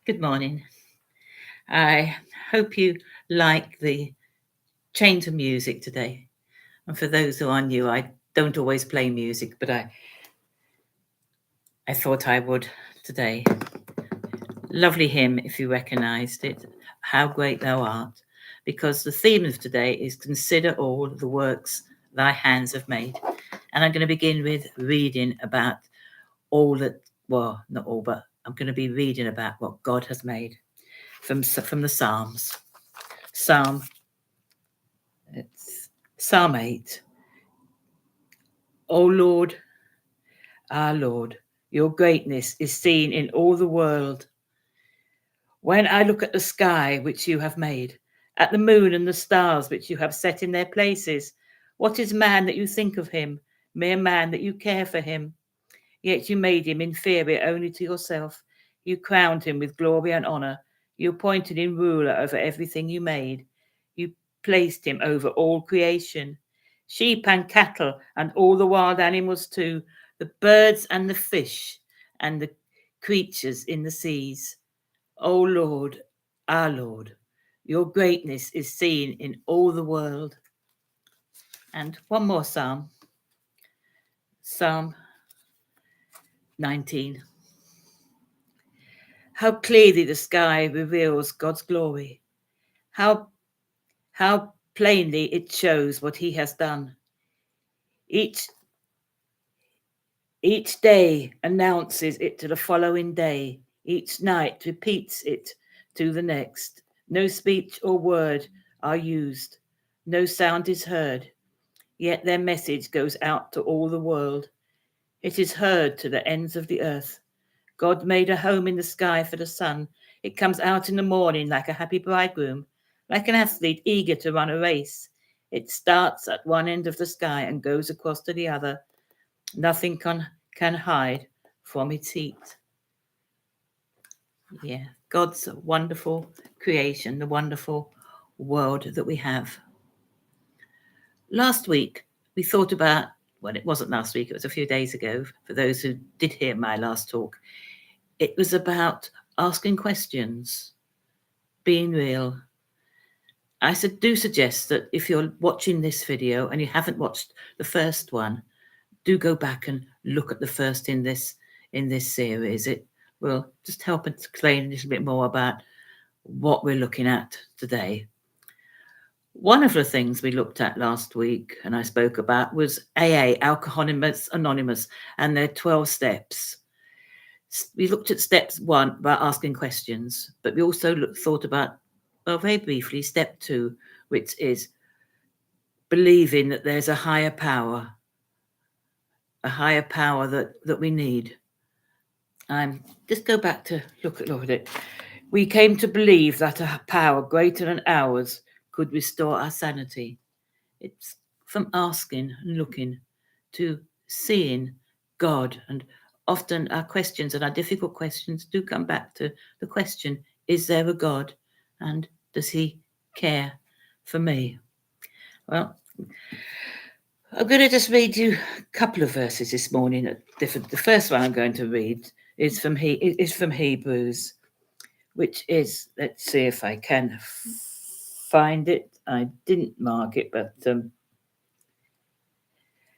Good morning. I hope you like the change of music today. And for those who are new, I don't always play music, but I thought I would today. Lovely hymn, if you recognised it, How Great Thou Art, because the theme of today is Consider all the works thy hands have made. And I'm going to begin with reading about all that, well, not all, but I'm going to be reading about what God has made from the Psalms. Psalm 8. O Lord, our Lord, your greatness is seen in all the world. When I look at the sky which you have made, at the moon and the stars which you have set in their places, what is man that you think of him, mere man that you care for him? Yet you made him inferior only to yourself. You crowned him with glory and honor. You appointed him ruler over everything you made. You placed him over all creation, sheep and cattle and all the wild animals too, the birds and the fish and the creatures in the seas. O Lord, our Lord, your greatness is seen in all the world. And one more psalm. Psalm 19. How clearly the sky reveals God's glory. How plainly it shows what he has done. Each day announces it to the following day. Each night repeats it to the next. No speech or word are used. No sound is heard. Yet their message goes out to all the world. It is heard to the ends of the earth. God made a home in the sky for the sun. It comes out in the morning like a happy bridegroom, like an athlete eager to run a race. It starts at one end of the sky and goes across to the other. Nothing can hide from its heat. Yeah, God's wonderful creation, the wonderful world that we have. Last week, we thought about, well, it wasn't last week, it was a few days ago, for those who did hear my last talk. It was about asking questions, being real. I do suggest that if you're watching this video and you haven't watched the first one, do go back and look at the first in this series. It will just help explain a little bit more about what we're looking at today. One of the things we looked at last week and I spoke about was AA, Alcoholics Anonymous, and their 12 steps. We looked at steps 1 about asking questions, but we also thought about, well, very briefly, step 2, which is believing that there's a higher power that we need. Just go back to look at it. We came to believe that a power greater than ours could restore our sanity. It's from asking and looking to seeing God, and often our questions and our difficult questions do come back to the question, is there a God? And does he care for me? Well, I'm going to just read you a couple of verses this morning. The first one I'm going to read is from Hebrews, which is, let's see if I can find it. I didn't mark it, but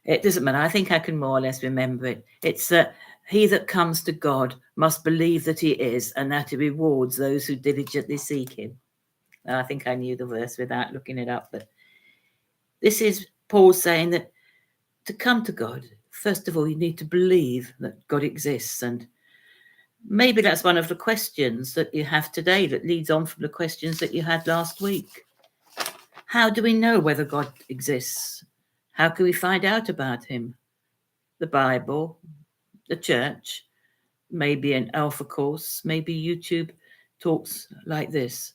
it doesn't matter. I think I can more or less remember it. It's that he that comes to God must believe that he is, and that he rewards those who diligently seek him. Now, I think I knew the verse without looking it up, but this is Paul saying that to come to God, first of all, you need to believe that God exists. And maybe that's one of the questions that you have today that leads on from the questions that you had last week. How do we know whether God exists? How can we find out about him? The Bible, the church, maybe an Alpha course, maybe YouTube talks like this.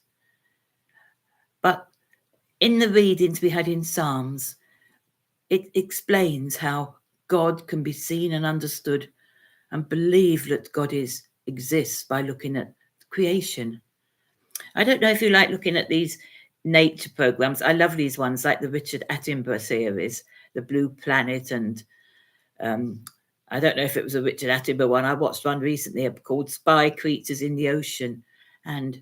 But in the readings we had in Psalms, it explains how God can be seen and understood and believe that God exists by looking at creation. I don't know if you like looking at these nature programs. I love these ones like the Richard Attenborough series, The Blue Planet, and I don't know if it was a Richard Attenborough one. I watched one recently called Spy Creatures in the Ocean, and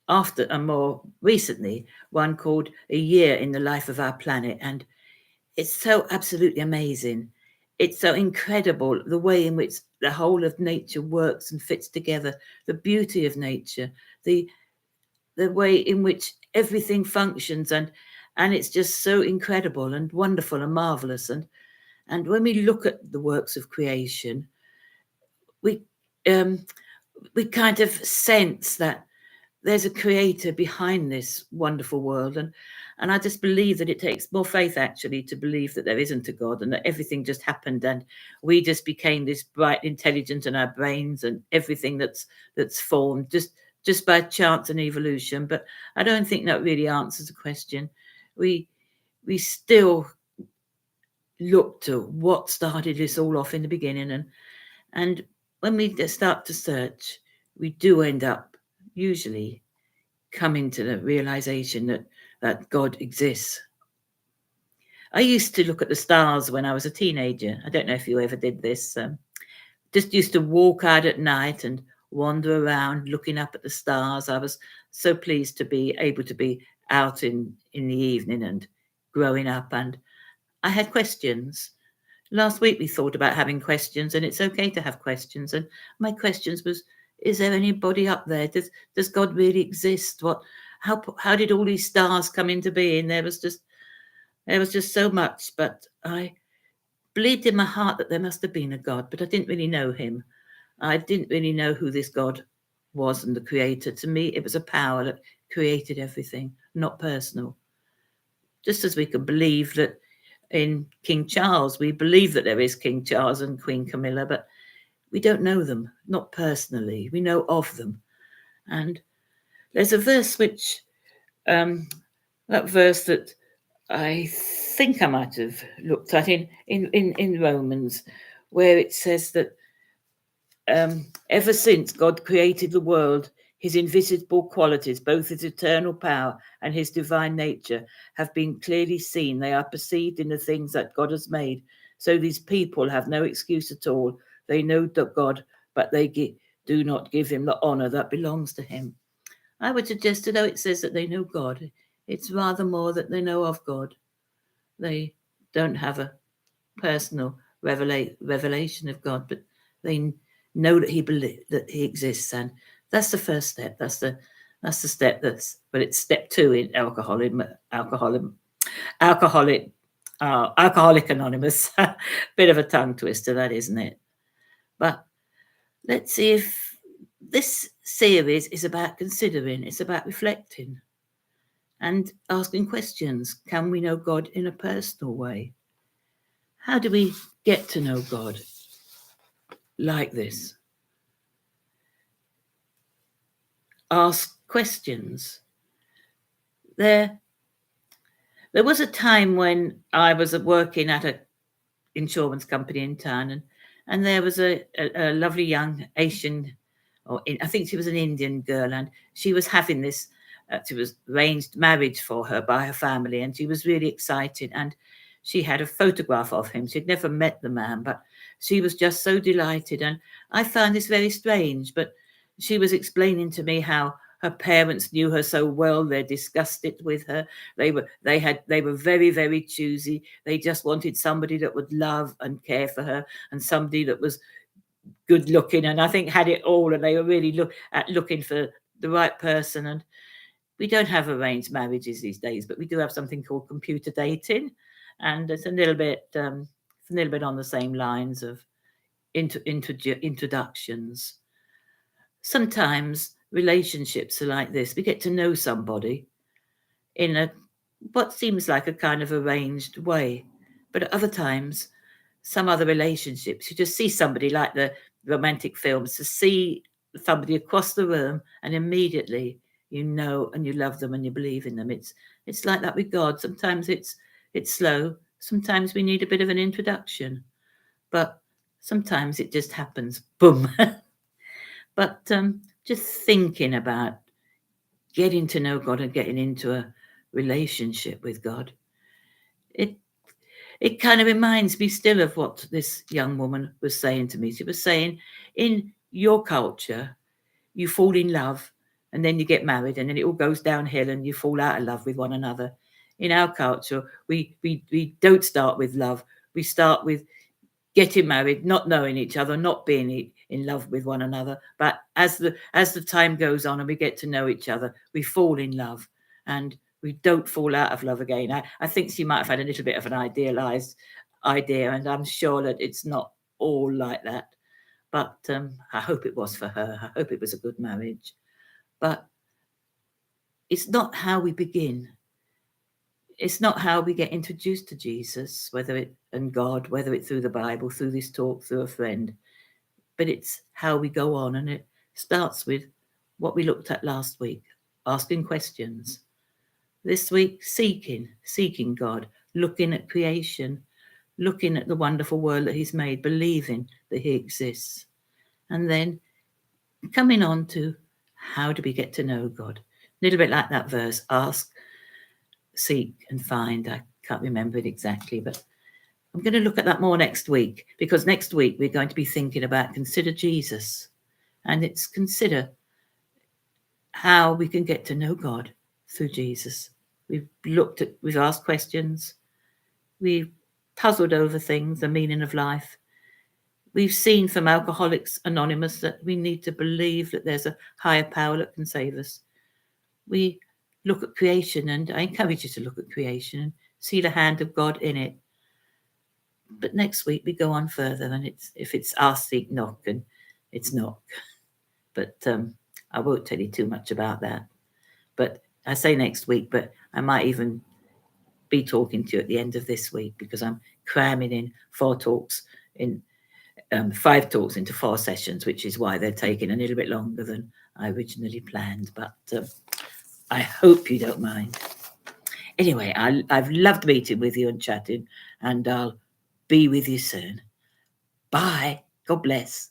after and more recently one called A Year in the Life of Our Planet. And it's so absolutely amazing. It's so incredible the way in which the whole of nature works and fits together, the beauty of nature, the way in which everything functions, and it's just so incredible and wonderful and marvelous. And when we look at the works of creation, we kind of sense that there's a creator behind this wonderful world. And I just believe that it takes more faith actually to believe that there isn't a God and that everything just happened and we just became this bright intelligence in our brains and everything that's formed just by chance and evolution. But I don't think that really answers the question. We still look to what started this all off in the beginning, and when we start to search, we do end up usually coming to the realization that God exists. I used to look at the stars when I was a teenager. I don't know if you ever did this. Just used to walk out at night and wander around looking up at the stars. I was so pleased to be able to be out in the evening and growing up, and I had questions. Last week we thought about having questions, and it's okay to have questions. And my questions was, is there anybody up there? Does God really exist? How did all these stars come into being? There was just so much, but I believed in my heart that there must have been a God, but I didn't really know him. I didn't really know who this God was and the creator. To me, it was a power that created everything, not personal. Just as we can believe that in King Charles, we believe that there is King Charles and Queen Camilla, but we don't know them, not personally. We know of them. And there's a verse which, that verse that I think I might have looked at in Romans, where it says that ever since God created the world, his invisible qualities, both his eternal power and his divine nature, have been clearly seen. They are perceived in the things that God has made. So these people have no excuse at all. They know that God, but they do not give him the honor that belongs to him. I would suggest, although it says that they know God, it's rather more that they know of God. They don't have a personal revelation of God, but they know that that he exists, and that's the first step. That's the step but it's step 2 in Alcoholic Anonymous. Bit of a tongue twister, that, isn't it? But let's see if this series is about considering, it's about reflecting and asking questions. Can we know God in a personal way? How do we get to know God like this? Ask questions. There was a time when I was working at an insurance company in town, and there was a lovely young Asian, I think she was an Indian girl, and she was having this, she was arranged marriage for her by her family, and she was really excited, and she had a photograph of him. She'd never met the man, but she was just so delighted, and I found this very strange, but she was explaining to me how her parents knew her so well. They discussed it with her. They were very, very choosy. They just wanted somebody that would love and care for her, and somebody that was good looking, and I think had it all. And they were really looking for the right person. And we don't have arranged marriages these days, but we do have something called computer dating, and it's a little bit on the same lines of introductions. Sometimes relationships are like this. We get to know somebody in what seems like a kind of arranged way, but at other times some other relationships. You just see somebody like the romantic films, to see somebody across the room and immediately you know and you love them and you believe in them. It's like that with God. Sometimes it's slow. Sometimes we need a bit of an introduction, but sometimes it just happens. Boom. But just thinking about getting to know God and getting into a relationship with God, it kind of reminds me still of what this young woman was saying to me. She was saying, in your culture, you fall in love and then you get married and then it all goes downhill and you fall out of love with one another. In our culture, we don't start with love. We start with getting married, not knowing each other, not being in love with one another. But as the time goes on and we get to know each other, we fall in love and we don't fall out of love again. I think she might have had a little bit of an idealized idea, and I'm sure that it's not all like that. But I hope it was for her. I hope it was a good marriage. But it's not how we begin. It's not how we get introduced to Jesus, whether it and God, whether it's through the Bible, through this talk, through a friend. But it's how we go on, and it starts with what we looked at last week, asking questions. This week, seeking God, looking at creation, looking at the wonderful world that he's made, believing that he exists. And then coming on to how do we get to know God? A little bit like that verse, ask, seek and find. I can't remember it exactly, but I'm going to look at that more next week, because next week we're going to be thinking about consider Jesus, and it's consider how we can get to know God through Jesus. We've asked questions, we've puzzled over things, the meaning of life. We've seen from Alcoholics Anonymous that we need to believe that there's a higher power that can save us. We look at creation, and I encourage you to look at creation and see the hand of God in it. But next week we go on further, and if it's ask, seek, knock, and it's knock. But I won't tell you too much about that. But I say next week, but I might even be talking to you at the end of this week, because I'm cramming in 5 talks into 4 sessions, which is why they're taking a little bit longer than I originally planned. But I hope you don't mind. Anyway, I've loved meeting with you and chatting, and I'll be with you soon. Bye. God bless.